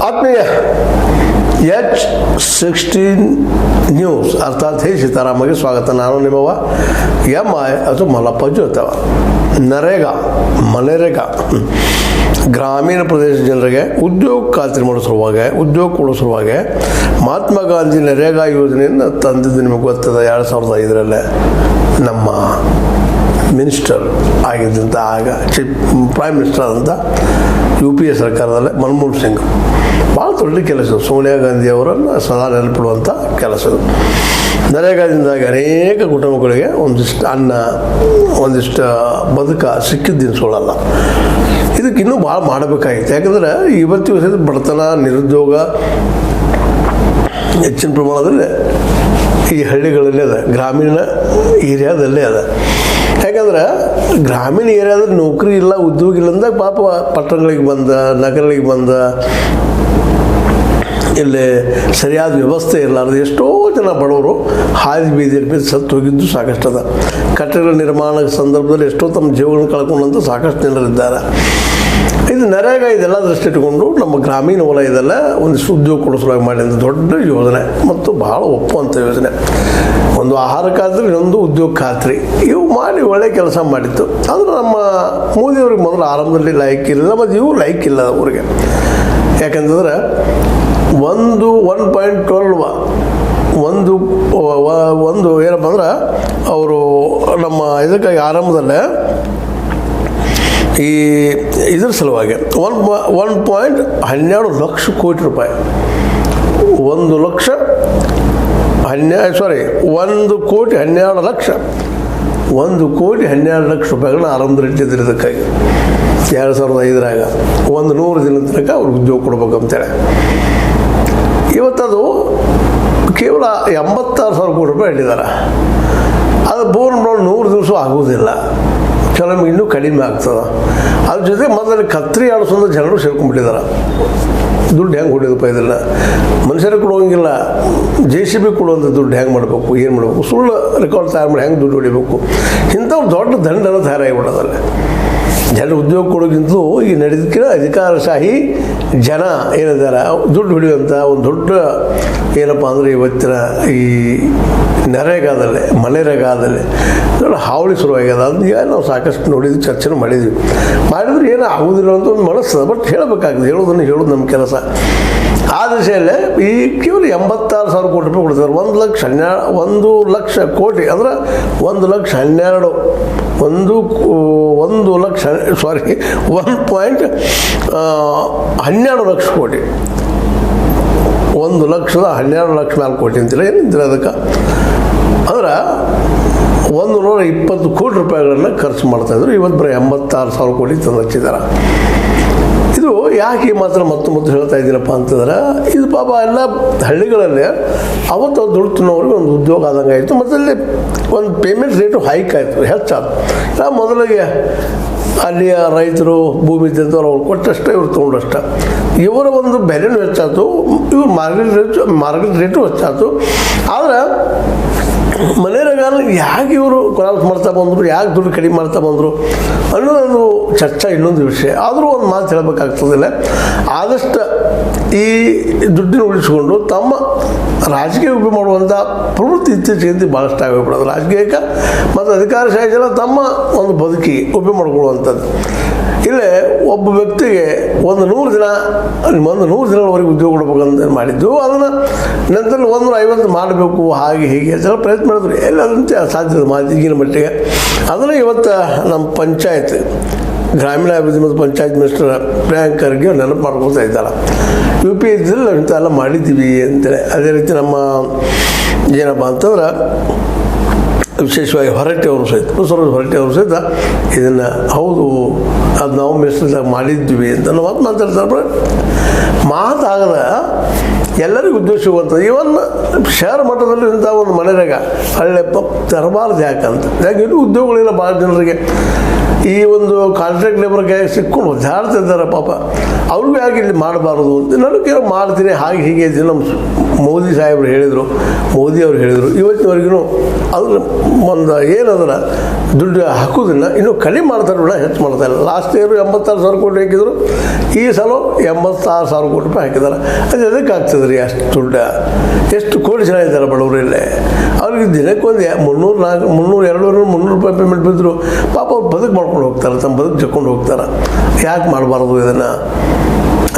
ಆತ್ಮೀಯ H16 news ಅರ್ಥಾತ್ ಹೇ ಸೀತಾರಾಮಗೆ ಸ್ವಾಗತ. ನಾನು ನಿಮ್ಮವ MI ಅದು ಮಲ್ಲಪ್ಪ ಜೋತವ. ಮನರೇಗಾ ಗ್ರಾಮೀಣ ಪ್ರದೇಶ ಜನರಿಗೆ ಉದ್ಯೋಗ ಖಾತ್ರಿ ಮಾಡೋ ಸಲುವಾಗಿ, ಉದ್ಯೋಗ ಕೊಡೋ ಸಲುವಾಗಿ ಮಹಾತ್ಮ ಗಾಂಧಿ ನರೇಗಾ ಯೋಜನೆಯನ್ನು ತಂದಿದ್ದು ನಿಮಗೆ ಗೊತ್ತದ. 2005 ನಮ್ಮ ಮಿನಿಸ್ಟರ್ ಆಗಿದ್ದಂಥ, ಆಗ ಪ್ರೈಮ್ ಮಿನಿಸ್ಟರ್ ಆದಂಥ UPA ಸರ್ಕಾರದಲ್ಲೇ ಮನಮೋಹನ್ ಸಿಂಗ್ ಭಾಳ ದೊಡ್ಡ ಕೆಲಸ, ಸೋನಿಯಾ ಗಾಂಧಿ ಅವರನ್ನು ಸದಾ ನೆನಪಿಡುವಂಥ ಕೆಲಸ. ನರೇಗಾದಿಂದಾಗಿ ಅನೇಕ ಕುಟುಂಬಗಳಿಗೆ ಒಂದಿಷ್ಟು ಅನ್ನ, ಒಂದಿಷ್ಟು ಬದುಕ ಸಿಕ್ಕಿದ್ದಿನ್ಸೋಳಲ್ಲ. ಇದಕ್ಕೆ ಇನ್ನೂ ಭಾಳ ಮಾಡಬೇಕಾಗಿತ್ತು. ಯಾಕಂದ್ರೆ ಇವತ್ತು ದಿವಸದ ಬಡತನ, ನಿರುದ್ಯೋಗ ಹೆಚ್ಚಿನ ಪ್ರಮಾಣದಲ್ಲಿ ಈ ಹಳ್ಳಿಗಳಲ್ಲಿ ಅದ, ಗ್ರಾಮೀಣ ಏರಿಯಾದಲ್ಲೇ ಅದ. ಯಾಕಂದ್ರೆ ಗ್ರಾಮೀಣ ಏರಿಯಾದಲ್ಲಿ ನೌಕರಿ ಇಲ್ಲ, ಉದ್ಯೋಗ ಇಲ್ಲ ಅಂದಾಗ ಪಾಪ ಪಟ್ಟಣಗಳಿಗೆ ಬಂದ, ನಗರಗಳಿಗೆ ಬಂದ, ಇಲ್ಲಿ ಸರಿಯಾದ ವ್ಯವಸ್ಥೆ ಇರಲಾರ್ದು ಎಷ್ಟೋ ಜನ ಬಡವರು ಹಾದಿ ಬೀದಿಯಲ್ಲಿ ಬಿದ್ದು ಸತ್ತು ಹೋಗಿದ್ದು ಸಾಕಷ್ಟು ಅದ. ಕಟ್ಟಡಗಳ ನಿರ್ಮಾಣ ಸಂದರ್ಭದಲ್ಲಿ ಎಷ್ಟೋ ತಮ್ಮ ಜೀವಗಳನ್ನು ಕಳ್ಕೊಂಡಂಥ ಸಾಕಷ್ಟು ಜನರಿದ್ದಾರೆ. ಇದು ನರೇಗಾ ಇದೆಲ್ಲ ದೃಷ್ಟಿ ಇಟ್ಟುಕೊಂಡು ನಮ್ಮ ಗ್ರಾಮೀಣ ವಲಯದಲ್ಲ ಒಂದಿಷ್ಟು ಉದ್ಯೋಗ ಕೊಡೋ ಸಲುವಾಗಿ ಮಾಡಿದ ದೊಡ್ಡ ಯೋಜನೆ ಮತ್ತು ಭಾಳ ಒಪ್ಪುವಂಥ ಯೋಜನೆ. ಒಂದು ಆಹಾರ ಖಾತ್ರಿ, ಇನ್ನೊಂದು ಉದ್ಯೋಗ ಖಾತ್ರಿ, ಇವು ಮಾಡಿ ಒಳ್ಳೆ ಕೆಲಸ ಮಾಡಿತ್ತು. ಆದರೆ ನಮ್ಮ ಮೋದಿಯವ್ರಿಗೆ ಮೊದಲು ಆರಂಭದಲ್ಲಿ ಲೈಕ್ ಇಲ್ಲ, ಮತ್ತು ಇವು ಲೈಕ್ ಇಲ್ಲ ಅವ್ರಿಗೆ. ಯಾಕಂತಂದ್ರೆ 1.12 ಒಂದು ಏನಪ್ಪ ಅಂದ್ರೆ ಅವರು ನಮ್ಮ ಇದಕ್ಕಾಗಿ ಆರಂಭದಲ್ಲೇ ಈ ಇದ್ರ ಸಲುವಾಗಿ 1.12 ಲಕ್ಷ ಕೋಟಿ ರೂಪಾಯಿ, 1 ಕೋಟಿ 12 ಲಕ್ಷ 1 ಕೋಟಿ 12 ಲಕ್ಷ ರೂಪಾಯಿಗಳನ್ನ ಆರಂಭದಲ್ಲಿ ಇಟ್ಟಿದ್ರು. ಇದಕ್ಕಾಗಿ 2005 100 ದಿನದ ತನಕ ಅವ್ರಿಗೆ ಉದ್ಯೋಗ ಕೊಡ್ಬೇಕಂತೇಳಿ. ಇವತ್ತದು ಕೇವಲ 86,000 ಕೋಟಿ ರೂಪಾಯಿ ಇಟ್ಟಿದ್ದಾರೆ. ಅದು ಪೂರ್ಣ 100 ದಿವಸ ಆಗುವುದಿಲ್ಲ, ಕೆಲವೊಮ್ಮೆ ಇನ್ನೂ ಕಡಿಮೆ ಆಗ್ತದೆ. ಅದ್ರ ಜೊತೆ ಮೊದಲು ಕತ್ರಿ ಆಡಿಸೋದು ಜನರು ಸೇರ್ಕೊಂಡ್ಬಿಟ್ಟಿದ್ದಾರೆ. ದುಡ್ಡು ಹೆಂಗೆ ಹೊಡಿಯೋದಪ್ಪ ಇದೆಲ್ಲ ಮನುಷ್ಯರಿಗೆ ಕೊಡುವಂಗಿಲ್ಲ, JCB ಕೊಡುವಂಥ ದುಡ್ಡು ಹೆಂಗೆ ಮಾಡಬೇಕು, ಏನು ಮಾಡಬೇಕು, ಸುಳ್ಳು ರೆಕಾರ್ಡ್ ತಯಾರು ಮಾಡಿ ಹೆಂಗೆ ದುಡ್ಡು ಹೊಡಿಬೇಕು, ಇಂಥವ್ರು ದೊಡ್ಡ ದಂಡನ ತಯಾರಾಗಿಬಿಡೋದಲ್ಲ. ಜನರು ಉದ್ಯೋಗ ಕೊಡೋಕ್ಕಿಂತಲೂ ಈಗ ನಡೆದಕ್ಕಿಂತ ಅಧಿಕಾರಶಾಹಿ ಜನ ಏನಿದ್ದಾರೆ ದುಡ್ಡು ಹೊಡೆಯುವಂಥ ಒಂದು ದೊಡ್ಡ ಏನಪ್ಪ ಅಂದರೆ ಇವತ್ತಿನ ಈ ಮನರೇಗಾದಲ್ಲಿ ದೊಡ್ಡ ಹಾವಳಿ ಶುರುವಾಗ್ಯದ. ಅದನ್ನ ನಾವು ಸಾಕಷ್ಟು ನೋಡಿದ್ವಿ, ಚರ್ಚೆನೂ ಮಾಡಿದ್ವಿ. ಮಾಡಿದ್ರೆ ಏನೂ ಆಗೋದಿಲ್ಲ ಅಂತ ಒಂದು ಮನಸ್ಸು, ಬಟ್ ಹೇಳಬೇಕಾಗ್ತದೆ. ಹೇಳೋದು ನಮ್ಮ ಕೆಲಸ. ಆ ದಿಶೆಯಲ್ಲೇ ಈ ಕೇವಲ 86,000 ಕೋಟಿ ರೂಪಾಯಿ ಕೊಡ್ತಾರೆ. 1 ಲಕ್ಷ ಕೋಟಿ ಅಂದರೆ 1,12,1 1.12 ಲಕ್ಷ ಕೋಟಿ, 1,12,00,000 ಕೋಟಿ ಅಂತಿಲ್ಲ, ಏನಿದ್ರೆ ಅದಕ್ಕೆ ಅಂದ್ರೆ 120 ಕೋಟಿ ರೂಪಾಯಿಗಳನ್ನ ಖರ್ಚು ಮಾಡ್ತಾಯಿದ್ರು. ಇವತ್ತು ಬರೀ 86,000 ಕೋಟಿ ತಂದು ಹಚ್ಚಿದ್ದಾರೆ. ಇದು ಯಾಕೆ ಮಾತ್ರ ಮತ್ತೆ ಹೇಳ್ತಾ ಇದ್ದೀನಪ್ಪ ಅಂತಂದ್ರೆ, ಇದು ಪಾಪ ಎಲ್ಲ ಹಳ್ಳಿಗಳಲ್ಲಿ ಅವತ್ತು ದುಡ್ಡು ತಿನ್ನೋರಿಗೆ ಒಂದು ಉದ್ಯೋಗ ಆದಂಗೆ ಆಯಿತು. ಮತ್ತು ಅಲ್ಲಿ ಒಂದು ಪೇಮೆಂಟ್ ರೇಟು ಹೈಕ್ ಆಯಿತು, ಹೆಚ್ಚಾಯ್ತು. ಮೊದಲಿಗೆ ಅಲ್ಲಿಯ ರೈತರು ಭೂಮಿ ಇದ್ದಂಥವ್ರು ಅವ್ರು ಕೊಟ್ಟಷ್ಟೇ, ಇವ್ರು ತೊಗೊಂಡಷ್ಟೇ. ಇವರ ಒಂದು ಬೆಲೆನೂ ಹೆಚ್ಚಾಯ್ತು, ಇವ್ರು ಮಾರ್ಕೆಟ್ ರೇಟು ಹೆಚ್ಚಾಯ್ತು. ಆದರೆ ಮನರೇಗಾನ ಯಾಕೆ ಇವರು ಕೊಲಾಪ್ಸ್ ಮಾಡ್ತಾ ಬಂದರು, ಯಾಕೆ ದುಡ್ಡು ಕಡಿಮೆ ಮಾಡ್ತಾ ಬಂದರು ಅನ್ನೋದೊಂದು ಚರ್ಚೆ, ಇನ್ನೊಂದು ವಿಷಯ. ಆದರೂ ಒಂದು ಮಾತು ಹೇಳಬೇಕಾಗ್ತದಿಲ್ಲ. ಆದಷ್ಟು ಈ ದುಡ್ಡಿನ ಉಳಿಸ್ಕೊಂಡು ತಮ್ಮ ರಾಜಕೀಯ ಉಪಯೋಗ ಮಾಡುವಂಥ ಪ್ರವೃತ್ತಿ ಇತ್ತೀಚೆಗೆ ಭಾಳಷ್ಟು ಆಗಿಬಿಡೋದು. ರಾಜಕೀಯಕ್ಕೆ ಮತ್ತು ಅಧಿಕಾರಶಾಹಿ ಜನ ತಮ್ಮ ಒಂದು ಬದುಕಿಗೆ ಉಪಯೋಗ ಮಾಡ್ಕೊಳ್ಳುವಂಥದ್ದು. ಇಲ್ಲೇ ಒಬ್ಬ ವ್ಯಕ್ತಿಗೆ 100 ದಿನಗಳವರೆಗೆ ಉದ್ಯೋಗ ಕೊಡ್ಬೇಕಂತ ಮಾಡಿದ್ದು, ಅದನ್ನು ನಂತರ 150 ಮಾಡಬೇಕು, ಹಾಗೆ ಹೀಗೆ ಜನ ಪ್ರಯತ್ನ ಮಾಡಿದ್ರು. ಎಲ್ಲದಂತೆ ಸಾಧ್ಯದ ಈಗಿನ ಮಟ್ಟಿಗೆ ಅದನ್ನು ಇವತ್ತು ನಮ್ಮ ಪಂಚಾಯತ್ ಗ್ರಾಮೀಣಾಭಿವೃದ್ಧಿ ಮತ್ತು ಪಂಚಾಯತ್ ಮಿನಿಸ್ಟರ್ ಪ್ರಿಯಾಂಕ್ ಖರ್ಗೆ ನೆನಪು ಮಾಡ್ಕೊಳ್ತಾ ಇದ್ದಾರೆ. UPA ಇದ್ದಲ್ಲಿ ನಾವು ಇಂಥೆಲ್ಲ ಮಾಡಿದ್ದೀವಿ ಅಂತೇಳಿ. ಅದೇ ರೀತಿ ನಮ್ಮ ಏನಪ್ಪ ಅಂತಂದ್ರೆ ವಿಶೇಷವಾಗಿ ಹೊರಟ್ಟಿ ಅವರು ಸಹಿತ ಇದನ್ನು ಹೌದು, ಅದು ನಾವು ಮಿನಿಸ್ಟರ್ದಾಗ ಮಾಡಿದ್ವಿ ಅಂತ ನಾವು ಮಾತಾಡ್ತಾರೆ. ಮಾತಾಗದ ಎಲ್ಲರಿಗೂ ಉದ್ಯೋಗ ಸಿಗುವಂಥದ್ದು. ಇವನ್ ಶಹರ ಮಟ್ಟದಲ್ಲಿ ಇಂಥ ಒಂದು ಮನೆಯಾಗ ಹಳ್ಳೆಪ್ಪ ತರಬಾರ್ದು ಯಾಕಂತ, ಯಾಕೆ ಇನ್ನೂ ಉದ್ಯೋಗಗಳಿಲ್ಲ ಭಾಳ ಜನರಿಗೆ. ಈ ಒಂದು ಕಾಂಟ್ರಾಕ್ಟ್ ಲೇಬರ್ಗೆ ಸಿಕ್ಕೊಂಡು ಒದ್ದಾಡ್ತಿದ್ದಾರೆ ಪಾಪ, ಅವ್ರಿಗೂ ಯಾಕೆ ಇಲ್ಲಿ ಮಾಡಬಾರ್ದು ಅಂತ ನನಗೆ ಮಾಡ್ತೀನಿ. ಹಾಗೆ ಹೀಗೆ ನಮ್ಮ ಮೋದಿ ಸಾಹೇಬರು ಹೇಳಿದರು, ಮೋದಿ ಅವರು ಹೇಳಿದರು. ಇವತ್ತಿನವರೆಗೂ ಅದ್ರ ಒಂದು ಏನದರ ದುಡ್ಡು ಹಾಕೋದಿಲ್ಲ, ಇನ್ನೂ ಕಡಿಮೆ ಮಾಡ್ತಾರೆ ಬಿಡ, ಹೆಚ್ಚು ಮಾಡ್ತಾರೆ. ಲಾಸ್ಟ್ ಇಯರ್ 86,000 ಕೋಟಿ ಹಾಕಿದರು, ಈ ಸಲ 86,000 ಕೋಟಿ ರೂಪಾಯಿ ಹಾಕಿದ್ದಾರೆ. ಅದು ಎದಕ್ಕೆ ಆಗ್ತದೆ ರೀ ಅಷ್ಟು ದುಡ್ಡು? ಎಷ್ಟು ಕೋಟಿ ಜನ ಇದ್ದಾರೆ ಬಡವರಲ್ಲೇ, ಅವ್ರಿಗೆ ದಿನಕ್ಕೊಂದು 300, 400, 200 ರೂಪಾಯಿ ಪೇಮೆಂಟ್ ಬಿದ್ದರು ಪಾಪ ಅವ್ರು ಬದುಕು ಮಾಡ್ಕೊಂಡು ಹೋಗ್ತಾರೆ, ತಮ್ಮ ಬದುಕು ಜಕ್ಕೊಂಡು ಹೋಗ್ತಾರೆ. ಯಾಕೆ ಮಾಡಬಾರ್ದು ಇದನ್ನು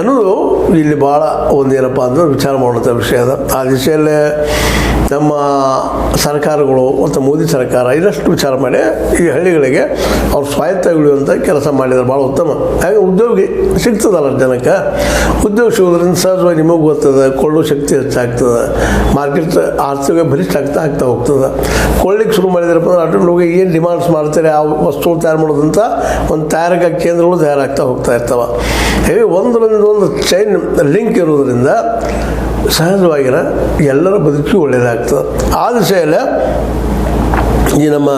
ಅನ್ನೋದು ಇಲ್ಲಿ ಭಾಳ ಒಂದೇನಪ್ಪ ಅಂದ್ರೆ ವಿಚಾರ ಮಾಡುವಂಥ ವಿಷಯ ಅದ. ಆ ದಿಶೆಯಲ್ಲೇ ನಮ್ಮ ಸರ್ಕಾರಗಳು ಮತ್ತು ಮೋದಿ ಸರ್ಕಾರ ಇನ್ನಷ್ಟು ವಿಚಾರ ಮಾಡಿ ಈ ಹಳ್ಳಿಗಳಿಗೆ ಅವ್ರು ಸ್ವಾಯತ್ತ ಉಳಿಯುವಂಥ ಕೆಲಸ ಮಾಡಿದ್ದಾರೆ, ಭಾಳ ಉತ್ತಮ. ಹಾಗೆ ಉದ್ಯೋಗ ಸಿಗ್ತದಲ್ಲ ಜನಕ್ಕೆ, ಉದ್ಯೋಗ ಸಿಗೋದ್ರಿಂದ ಸಹಜವಾಗಿ ನಿಮಗೆ ಗೊತ್ತದ, ಕೊಳ್ಳೋ ಶಕ್ತಿ ಹೆಚ್ಚಾಗ್ತದೆ, ಮಾರ್ಕೆಟ್ ಆರ್ಥಿಕ ಬಲಿಷ್ಠ ಆಗ್ತಾ ಹೋಗ್ತದೆ. ಕೊಳ್ಳಿಕ್ಕೆ ಶುರು ಮಾಡಿದ್ರಪ್ಪ ಅಂದ್ರೆ ಆಟೋಮೆಟಿಕ್ ಏನು ಡಿಮಾಂಡ್ಸ್ ಮಾಡ್ತಾರೆ ಆ ವಸ್ತುಗಳು ತಯಾರು ಮಾಡೋದಂಥ ಒಂದು ತಯಾರಿಕಾ ಕೇಂದ್ರಗಳು ತಯಾರಾಗ್ತಾ ಹೋಗ್ತಾ ಇರ್ತವೆ. ಹೇಗೆ ಒಂದರಿಂದ ಒಂದು ಚೈನ್ ಲಿಂಕ್ ಇರೋದ್ರಿಂದ ಸಹಜವಾಗಿನ ಎಲ್ಲರ ಬದುಕಿಗೆ ಒಳ್ಳೆಯದಾಗ್ತದೆ. ಆ ದಿಶೆಯಲ್ಲೇ ಈ ನಮ್ಮ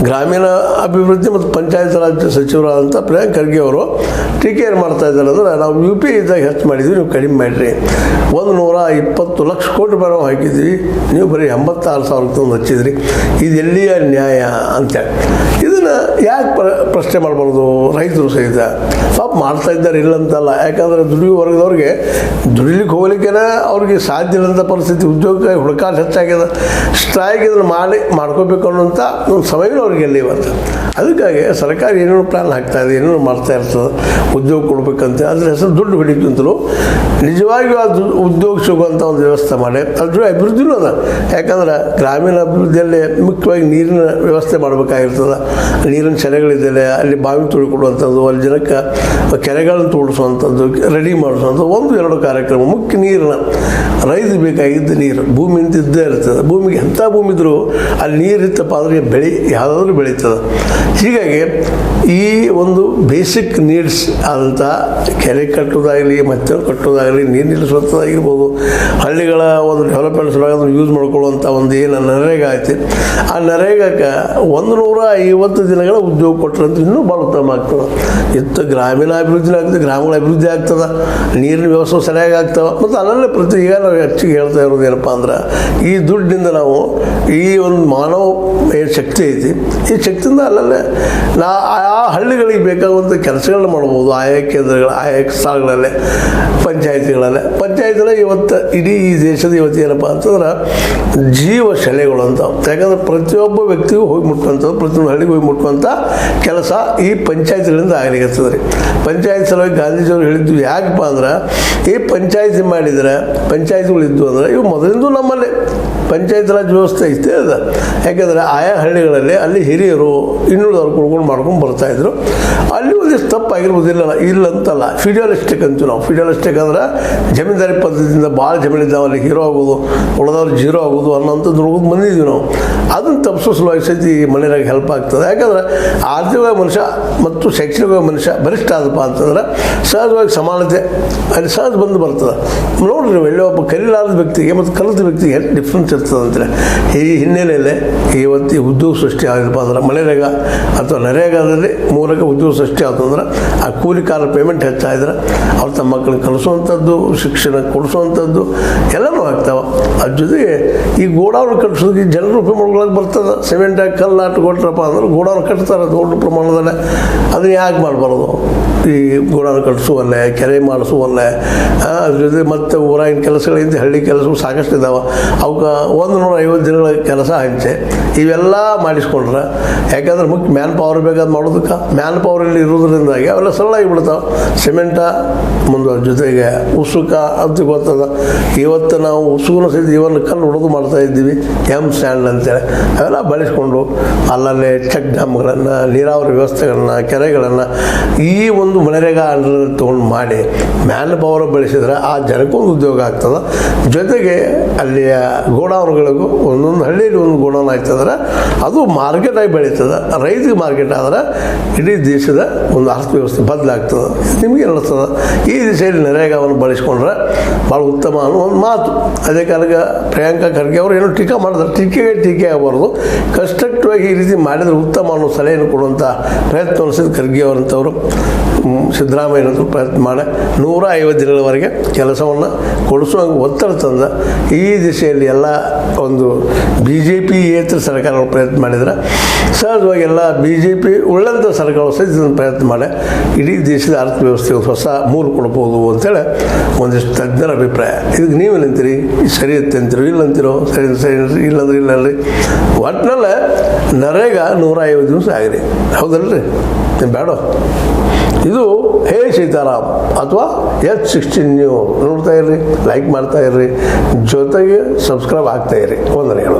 ಗ್ರಾಮೀಣ ಅಭಿವೃದ್ಧಿ ಮತ್ತು ಪಂಚಾಯತ್ ರಾಜ್ ಸಚಿವರಾದಂಥ ಪ್ರಿಯಾಂಕ್ ಖರ್ಗೆ ಅವರು ಟೀಕೆ ಏನು ಮಾಡ್ತಾ ಇದ್ದಾರೆ ಅಂದರೆ, ನಾವು UPI ಇದ್ದಾಗ ಹೆಚ್ಚು ಮಾಡಿದ್ವಿ, ನೀವು ಕಡಿಮೆ ಮಾಡಿರಿ. 120 ಲಕ್ಷ ಕೋಟಿ ರೂಪಾಯಿ ನಾವು ಹಾಕಿದ್ವಿ, ನೀವು ಬರೀ 86,000 ತಂದು ಹಚ್ಚಿದ್ರಿ, ಇದು ಎಲ್ಲಿಯ ನ್ಯಾಯ ಅಂತೇಳಿ. ಇದನ್ನು ಯಾಕೆ ಪ್ರಶ್ನೆ ಮಾಡಬಾರ್ದು? ರೈತರು ಸಹಿತ ಪಾಪ ಮಾಡ್ತಾ ಇದ್ದಾರೆ, ಇಲ್ಲಂತಲ್ಲ. ಯಾಕಂದರೆ ದುಡಿಯೋ ವರ್ಗದವ್ರಿಗೆ ದುಡಿಲಿಕ್ಕೆ ಹೋಗ್ಲಿಕ್ಕೇನೆ ಅವ್ರಿಗೆ ಸಾಧ್ಯ ಇಲ್ಲಂಥ ಪರಿಸ್ಥಿತಿ, ಉದ್ಯೋಗ ಹುಡುಕಾಟ ಹೆಚ್ಚಾಗಿದೆ. ಸ್ಟ್ರೈಕ್ ಇದನ್ನು ಮಾಡ್ಕೋಬೇಕು ಅನ್ನೋಂಥ ಒಂದು ಸಮಯವೂ ಅವ್ರಿಗೆ ಎಲ್ಲಿ ಇವತ್ತು. ಅದಕ್ಕಾಗಿ ಸರ್ಕಾರ ಏನೇನು ಪ್ಲ್ಯಾನ್ ಹಾಕ್ತಾಯಿದೆ, ಏನೇನು ಮಾಡ್ತಾ ಇರ್ತದೆ ಉದ್ಯೋಗ ಕೊಡ್ಬೇಕಂತ, ಅದ್ರ ಹೆಸರು ದುಡ್ಡು ಹೊಡಿಕಂತಲೂ ನಿಜವಾಗಿಯೂ ಅದು ಉದ್ಯೋಗ ಸಿಗುವಂಥ ಒಂದು ವ್ಯವಸ್ಥೆ ಮಾಡಿ ಅದ್ರ ಅಭಿವೃದ್ಧಿನೂ ಅದ. ಯಾಕಂದ್ರೆ ಗ್ರಾಮೀಣ ಅಭಿವೃದ್ಧಿಯಲ್ಲಿ ಮುಖ್ಯವಾಗಿ ನೀರಿನ ವ್ಯವಸ್ಥೆ ಮಾಡಬೇಕಾಗಿರ್ತದೆ. ನೀರಿನ ಸೆಲೆಗಳಿದ್ದರೆ ಅಲ್ಲಿ ಬಾವಿ ತುಳಿಕೊಡುವಂಥದ್ದು, ಅಲ್ಲಿ ಜನಕ್ಕೆ ಕೆರೆಗಳನ್ನು ತೋಡಿಸುವಂಥದ್ದು, ರೆಡಿ ಮಾಡಿಸುವಂಥದ್ದು, 1-2 ಕಾರ್ಯಕ್ರಮ. ಮುಖ್ಯ ನೀರಿನ ರೈತ ಬೇಕಾಗಿದ್ದ ನೀರು ಭೂಮಿಯಿಂದ ಇದ್ದೇ ಇರ್ತದೆ. ಭೂಮಿಗೆ ಎಂಥ ಭೂಮಿ ಇದ್ದರೂ ಅಲ್ಲಿ ನೀರು ಇತ್ತಪ್ಪ ಅಂದರೆ ಬೆಳೆ ಯಾವುದಾದ್ರೂ ಬೆಳೀತದೆ. ಹೀಗಾಗಿ ಈ ಒಂದು ಬೇಸಿಕ್ ನೀಡ್ಸ್ ಆದಂಥ ಕೆರೆ ಕಟ್ಟೋದಾಗಲಿ, ಮತ್ತೆ ಕಟ್ಟೋದಾಗಲಿ, ನೀರು ನಿಲ್ಲಿಸುವಂಥದ್ದಾಗಿರ್ಬೋದು, ಹಳ್ಳಿಗಳ ಒಂದು ಡೆವಲಪ್ಮೆಂಟ್ ಸಲುವಾಗಿ ಅದನ್ನು ಯೂಸ್ ಮಾಡ್ಕೊಳ್ಳುವಂಥ ಒಂದು ಏನು ನರೇಗಾ ಐತಿ, ಆ ನರೇಗಾಕ್ಕೆ 150 ದಿನಗಳ ಉದ್ಯೋಗ ಕೊಟ್ಟರಂತ ಇನ್ನೂ ಭಾಳ ಉತ್ತಮ ಆಗ್ತದೆ. ಇತ್ತು ಗ್ರಾಮೀಣ ಅಭಿವೃದ್ಧಿನೂ ಆಗ್ತದೆ, ಗ್ರಾಮಗಳ ಅಭಿವೃದ್ಧಿ ಆಗ್ತದೆ, ನೀರಿನ ವ್ಯವಸ್ಥೆ ಸರಿಯಾಗಿ ಆಗ್ತವೆ. ಮತ್ತು ಅಲ್ಲಲ್ಲೇ ಈಗ ನಾವು ಹೆಚ್ಚಿಗೆ ಹೇಳ್ತಾ ಇರೋದು ಏನಪ್ಪ ಅಂದ್ರೆ, ಈ ದುಡ್ಡಿನಿಂದ ನಾವು ಈ ಒಂದು ಮಾನವ ಏನು ಶಕ್ತಿ ಐತಿ, ಈ ಶಕ್ತಿಯಿಂದ ಅಲ್ಲಲ್ಲೇ ಆ ಹಳ್ಳಿಗಳಿಗೆ ಬೇಕಾಗುವಂಥ ಕೆಲಸಗಳನ್ನ ಮಾಡ್ಬೋದು. ಆಯಾ ಕೇಂದ್ರಗಳು, ಆಯಾ ಸ್ಥಳಗಳಲ್ಲೇ, ಪಂಚಾಯತಿಗಳಲ್ಲೇ ಇವತ್ತು ಇಡೀ ಈ ದೇಶದ ಇವತ್ತು ಏನಪ್ಪ ಅಂತಂದ್ರೆ ಜೀವ ಶೆಲೆಗಳು ಅಂತ. ಯಾಕಂದ್ರೆ ಪ್ರತಿಯೊಬ್ಬ ವ್ಯಕ್ತಿಗೂ ಹೋಗಿ ಮುಟ್ಕೊಂಥದ್ದು, ಪ್ರತಿಯೊಂದು ಹಳ್ಳಿಗೆ ಹೋಗಿ ಮುಟ್ಕೊಂಥ ಕೆಲಸ ಈ ಪಂಚಾಯತಿಗಳಿಂದ ಆಗಲಿಕ್ಕತ್ತದ ರೀ. ಪಂಚಾಯತ್ ಸಲುವಾಗಿ ಗಾಂಧೀಜಿಯವರು ಹೇಳಿದ್ದು ಯಾಕಪ್ಪ ಅಂದ್ರೆ, ಈ ಪಂಚಾಯತಿ ಮಾಡಿದರೆ, ಪಂಚಾಯತಿಗಳಿದ್ದು ಅಂದರೆ ಇವು ಮೊದಲಿಂದ ನಮ್ಮಲ್ಲಿ ಪಂಚಾಯತ್ ರಾಜ್ ವ್ಯವಸ್ಥೆ ಇಷ್ಟೇ ಅದ. ಯಾಕೆಂದರೆ ಆಯಾ ಹಳ್ಳಿಗಳಲ್ಲಿ ಅಲ್ಲಿ ಹಿರಿಯರು ಇನ್ನುಳಿದವ್ರು ಕುಡ್ಕೊಂಡು ಮಾಡ್ಕೊಂಡು ಬರ್ತಾಯಿದ್ರು. ಅಲ್ಲಿ ಒಂದಿಷ್ಟು ತಪ್ಪಾಗಿರ್ಬೋದಿಲ್ಲ, ಇಲ್ಲಂತಲ್ಲ. ಫಿಡಿಯಲಿಸ್ಟಿಕ್ ಅಂತೀವಿ ನಾವು. ಫಿಡಿಯಲಿಸ್ಟಿಕ್ ಅಂದ್ರೆ ಜಮೀನ್ದಾರಿ ಪದ್ಧತಿಯಿಂದ ಭಾಳ ಜಮೀನಿದ್ದಾವೆ, ಅಲ್ಲಿ ಹೀರೋ ಆಗೋದು, ಉಳಿದವ್ರು ಜೀರೋ ಆಗೋದು ಅನ್ನೋಂಥದ್ದು ಹುಡುಗದು ಬಂದಿದ್ದೀವಿ ನಾವು. ಅದನ್ನು ತಪ್ಪಿಸೋ ಸಲುವಾಗಿ ಸಹಿತ ಈ ಮನೆಯಾಗ ಹೆಲ್ಪ್ ಆಗ್ತದೆ. ಯಾಕಂದ್ರೆ ಆರ್ಥಿಕವಾಗಿ ಮನುಷ್ಯ ಮತ್ತು ಶೈಕ್ಷಣಿಕವಾಗಿ ಮನುಷ್ಯ ಬಲಿಷ್ಠ ಆದಪ್ಪ ಅಂತಂದ್ರೆ ಸಹಜವಾಗಿ ಸಮಾನತೆ ಅಲ್ಲಿ ಸಹಜ ಬರ್ತದೆ. ನೋಡ್ರಿ ನೀವು, ಎಲ್ಲೋ ಒಬ್ಬ ಕಲಿಲಾರದ ವ್ಯಕ್ತಿಗೆ ಮತ್ತು ಕಲಿತ ವ್ಯಕ್ತಿಗೆ ಡಿಫ್ರೆನ್ಸ್ ಇರ್ತದೆ ಅಂತಾರೆ. ಈ ಹಿನ್ನೆಲೆಯಲ್ಲೇ ಇವತ್ತು ಉದ್ಯೋಗ ಸೃಷ್ಟಿ ಆಗಿದಪ್ಪ ಅಂದ್ರೆ ಮನೆರೇಗ ಅಥವಾ ನರೇಗಾದಲ್ಲಿ ಮೂಲಕ ಉದ್ಯೋಗ ಸೃಷ್ಟಿ ಆಯ್ತಂದ್ರೆ ಆ ಕೂಲಿಕಾರ ಪೇಮೆಂಟ್ ಹೆಚ್ಚಾದ್ರೆ ಅವ್ರು ತಮ್ಮ ಮಕ್ಕಳಿಗೆ ಕಲಿಸುವಂಥದ್ದು, ಶಿಕ್ಷಣ ಕೊಡಿಸುವಂಥದ್ದು ಎಲ್ಲನೂ ಆಗ್ತಾವೆ. ಅದ್ರ ಜೊತೆಗೆ ಈ ಗೋಡೌನ್ ಕಟ್ಟಿಸೋದಕ್ಕೆ ಜನರು ರೂಪಾಯಿ ಮಾಡ್ಕೊಳಕ್ಕೆ ಬರ್ತದೆ. ಸಿಮೆಂಟಾಗಿ ಕಲ್ಲಾಟ ಕೊಟ್ಟರಪ್ಪ ಅಂದ್ರೆ ಗೋಡೌನ್ ಕಟ್ತಾರೆ ದೊಡ್ಡ ಪ್ರಮಾಣದಲ್ಲೇ. ಅದನ್ನು ಯಾಕೆ ಮಾಡಬಾರ್ದು? ಈ ಗೋಡೌನ್ ಕಟ್ಟಿಸುವಲ್ಲೇ, ಕೆರೆ ಮಾಡಿಸುವಲ್ಲೇ, ಅದ್ರ ಜೊತೆ ಮತ್ತು ಊರಾಗಿನ ಕೆಲಸಗಳಿಂದ ಹಳ್ಳಿ ಕೆಲಸಗಳು ಸಾಕಷ್ಟು ಇದ್ದಾವೆ. ಅವಕ್ಕೆ 150 ದಿನಗಳ ಕೆಲಸ ಹಂಚೆ ಇವೆಲ್ಲ ಮಾಡಿಸ್ಕೊಂಡ್ರೆ, ಯಾಕಂದ್ರೆ ಮುಖ್ಯ ಮ್ಯಾನ್ ಪವರ್ ಬೇಕಾದ ಮಾಡೋದಕ್ಕೆ ಮ್ಯಾನ್ ಪವರಲ್ಲಿ ಇರೋದ್ರಿಂದಾಗಿ ಅವೆಲ್ಲ ಸರಳ ಆಗಿಬಿಡ್ತಾವೆ. ಸಿಮೆಂಟ ಮುಂದೆ ಜೊತೆಗೆ ಉಸುಕ ಅಂತ ಗೊತ್ತದ. ಇವತ್ತು ನಾವು ಉಸುಕನ ಸಹಿತ ಇವನ್ನ ಕಲ್ಲು ಹೊಡೆದು ಮಾಡ್ತಾ ಇದ್ದೀವಿ, ಸ್ಟ್ಯಾಂಡ್ ಅಂತೇಳಿ. ಅವೆಲ್ಲ ಬಳಸ್ಕೊಂಡು ಅಲ್ಲಲ್ಲೇ ಚೆಕ್ ಡ್ಯಾಮ್ಗಳನ್ನು, ನೀರಾವರಿ ವ್ಯವಸ್ಥೆಗಳನ್ನು, ಕೆರೆಗಳನ್ನು, ಈ ಒಂದು ಒಂದು ಮನರೇಗಾ ಅಂಡರ್ ತೊಗೊಂಡು ಮಾಡಿ ಮ್ಯಾನ್ ಪವರ್ ಬೆಳೆಸಿದ್ರೆ ಆ ಜನಕ್ಕೊಂದು ಉದ್ಯೋಗ ಆಗ್ತದೆ. ಜೊತೆಗೆ ಅಲ್ಲಿಯ ಗೋಡೌನ್ಗಳಿಗೂ ಒಂದೊಂದು ಹಳ್ಳಿಯಲ್ಲಿ ಒಂದು ಗೋಡೌನ್ ಆಗ್ತದ್ರೆ ಅದು ಮಾರ್ಕೆಟಾಗಿ ಬೆಳೀತದೆ. ರೈತರಿಗೆ ಮಾರ್ಕೆಟ್ ಆದ್ರೆ ಇಡೀ ದೇಶದ ಒಂದು ಅರ್ಥವ್ಯವಸ್ಥೆ ಬದಲಾಗ್ತದೆ. ನಿಮಗೆ ಅನ್ನಿಸ್ತದೆ ಈ ದಿಶೆಯಲ್ಲಿ ನರೇಗಾವನ್ನು ಬಳಸ್ಕೊಂಡ್ರೆ ಭಾಳ ಉತ್ತಮ ಅನ್ನೋ ಒಂದು ಮಾತು. ಅದೇ ಕಾಲಕ್ಕೆ ಪ್ರಿಯಾಂಕಾ ಖರ್ಗೆ ಅವರು ಏನೋ ಟೀಕೆ ಮಾಡಿದ್ರೆ ಟೀಕೆ ಆಗಬಾರ್ದು, ಕನ್ಸ್ಟ್ರಕ್ಟಿವ್ ಆಗಿ ಈ ರೀತಿ ಮಾಡಿದರೆ ಉತ್ತಮ ಅನ್ನೋ ಸಲಹೆಯನ್ನು ಕೊಡುವಂಥ ಪ್ರಯತ್ನ ನಡೆಸಿದ ಖರ್ಗೆ ಅವರಂಥವರು ಸಿದ್ದರಾಮಯ್ಯನವರು ಪ್ರಯತ್ನ ಮಾಡಿ 150 ದಿನಗಳವರೆಗೆ ಕೆಲಸವನ್ನು ಕೊಡಿಸುವಂಗೆ ಒತ್ತಡ ತಂದ. ಈ ದಿಶೆಯಲ್ಲಿ ಎಲ್ಲ ಒಂದು BJP ಏತರ ಸರ್ಕಾರಗಳು ಪ್ರಯತ್ನ ಮಾಡಿದ್ರೆ ಸಹಜವಾಗಿ ಎಲ್ಲ BJP ಉಳ್ಳಂಥ ಸರ್ಕಾರಗಳು ಸಹಿತ ಪ್ರಯತ್ನ ಮಾಡಿ ಇಡೀ ದೇಶದ ಅರ್ಥವ್ಯವಸ್ಥೆ ಹೊಸ ಮೂರು ಕೊಡ್ಬೋದು ಅಂತೇಳಿ ಒಂದಿಷ್ಟು ತಜ್ಞರ ಅಭಿಪ್ರಾಯ. ಇದಕ್ಕೆ ನೀವು ಏನಂತೀರಿ? ಸರಿ ಅಂತೀರೋ ಇಲ್ಲ ಅಂತೀರೋ? ಸರಿ ಇಲ್ಲಂದ್ರೆ ಇಲ್ಲಲ್ರಿ. ಒಟ್ಟಿನಲ್ಲೇ ನರೇಗಾ 150 ದಿವಸ ಆಗಿರಿ, ಹೌದಲ್ರಿ? ಬೇಡ. ಇದು ಹೇ ಸೀತಾರಾಮ್ ಅಥವಾ H16 ನ್ಯೂಸ್ ನೋಡ್ತಾ ಇರ್ರಿ, ಲೈಕ್ ಮಾಡ್ತಾ ಇರ್ರಿ, ಜೊತೆಗೆ ಸಬ್ಸ್ಕ್ರೈಬ್ ಆಗ್ತಾ ಇರ್ರಿ. ವಂದನೆಗಳು.